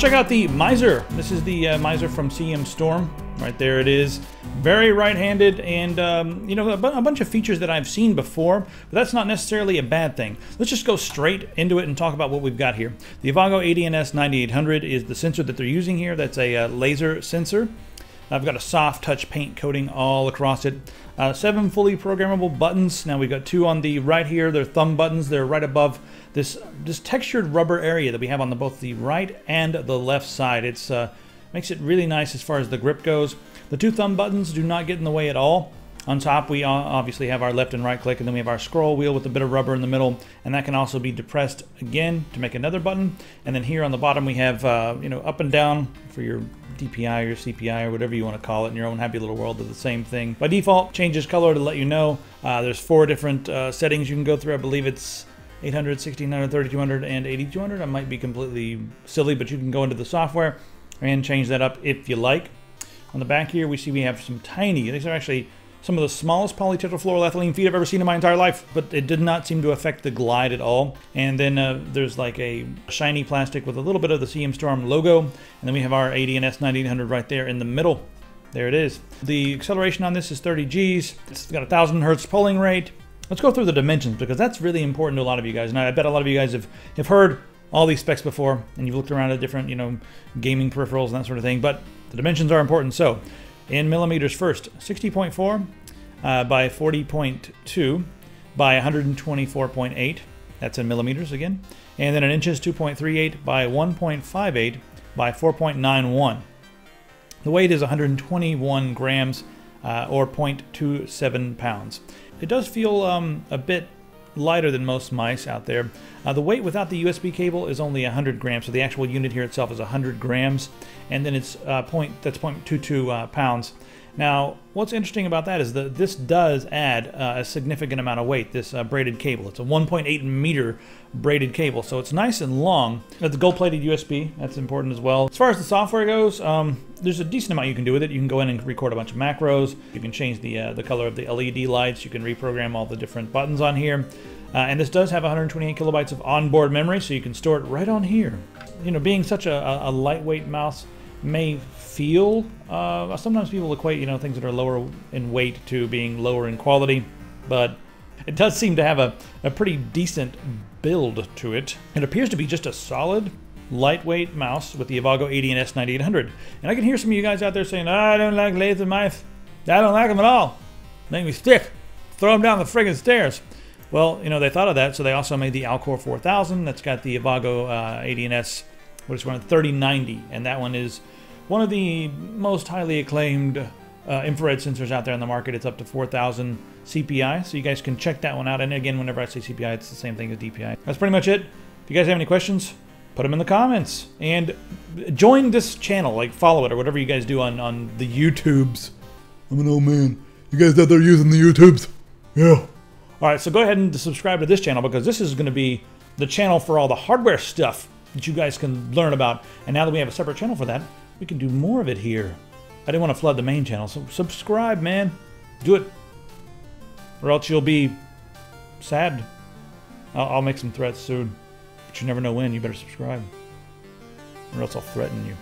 check out the Mizar. This is the Mizar from CM Storm. Right there it is. Very right-handed, and you know, a bunch of features that I've seen before, but that's not necessarily a bad thing. Let's just go straight into it and talk about what we've got here. The Avago ADNS 9800 is the sensor that they're using here. That's a laser sensor. I've got a soft touch paint coating all across it. 7 fully programmable buttons. Now we've got 2 on the right here. They're thumb buttons. They're right above this textured rubber area that we have on both the right and the left side. It's makes it really nice as far as the grip goes. The 2 thumb buttons do not get in the way at all. On top we obviously have our left and right click, and then we have our scroll wheel with a bit of rubber in the middle, and that can also be depressed again to make another button. And then here on the bottom we have you know, up and down for your DPI or CPI or whatever you want to call it in your own happy little world. They're the same thing. By default, changes color to let you know. There's 4 different settings you can go through. I believe it's 800, 1600, 3200, and 8200. I might be completely silly, but you can go into the software and change that up if you like. On the back here, we see we have some tiny, these are actually some of the smallest polytetrafluoroethylene feet I've ever seen in my entire life, but it did not seem to affect the glide at all. And then there's like a shiny plastic with a little bit of the CM Storm logo, and then we have our ADNS 9800 right there in the middle. There it is. The acceleration on this is 30 Gs. It's got a 1000 Hertz pulling rate. Let's go through the dimensions, because that's really important to a lot of you guys. And I bet a lot of you guys have heard all these specs before, and you've looked around at different, you know, gaming peripherals and that sort of thing, but the dimensions are important. So in millimeters first, 60.4 by 40.2 by 124.8. That's in millimeters again. And then in inches, 2.38 by 1.58 by 4.91. The weight is 121 grams or 0.27 pounds. It does feel a bit lighter than most mice out there. The weight without the USB cable is only 100 grams, so the actual unit here itself is 100 grams, and then it's that's 0.22 pounds. Now, what's interesting about that is that this does add a significant amount of weight, this braided cable. It's a 1.8 meter braided cable, so it's nice and long. It's gold-plated USB, that's important as well. As far as the software goes, there's a decent amount you can do with it. You can go in and record a bunch of macros. You can change the color of the LED lights. You can reprogram all the different buttons on here. And this does have 128 kilobytes of onboard memory, so you can store it right on here. You know, being such a lightweight mouse may feel, sometimes people equate, you know, things that are lower in weight to being lower in quality, but it does seem to have a pretty decent build to it. It appears to be just a solid, lightweight mouse with the Avago ADNS 9800. And I can hear some of you guys out there saying, I don't like laser mice. I don't like them at all. Make me sick. Throw them down the friggin' stairs. Well, you know, they thought of that, so they also made the Alcor 4000 that's got the Avago ADNS, what is running 3090, and that one is one of the most highly acclaimed infrared sensors out there on the market. It's up to 4000 CPI, so you guys can check that one out. And again, whenever I say CPI, it's the same thing as DPI. That's pretty much it. If you guys have any questions, put them in the comments. And join this channel, like follow it or whatever you guys do on the YouTubes. I'm an old man. You guys out there using the YouTubes? Yeah. Alright, so go ahead and subscribe to this channel, because this is going to be the channel for all the hardware stuff that you guys can learn about. And now that we have a separate channel for that, we can do more of it here. I didn't want to flood the main channel, so subscribe, man. Do it. Or else you'll be sad. I'll make some threats soon. But you never know when. You better subscribe. Or else I'll threaten you.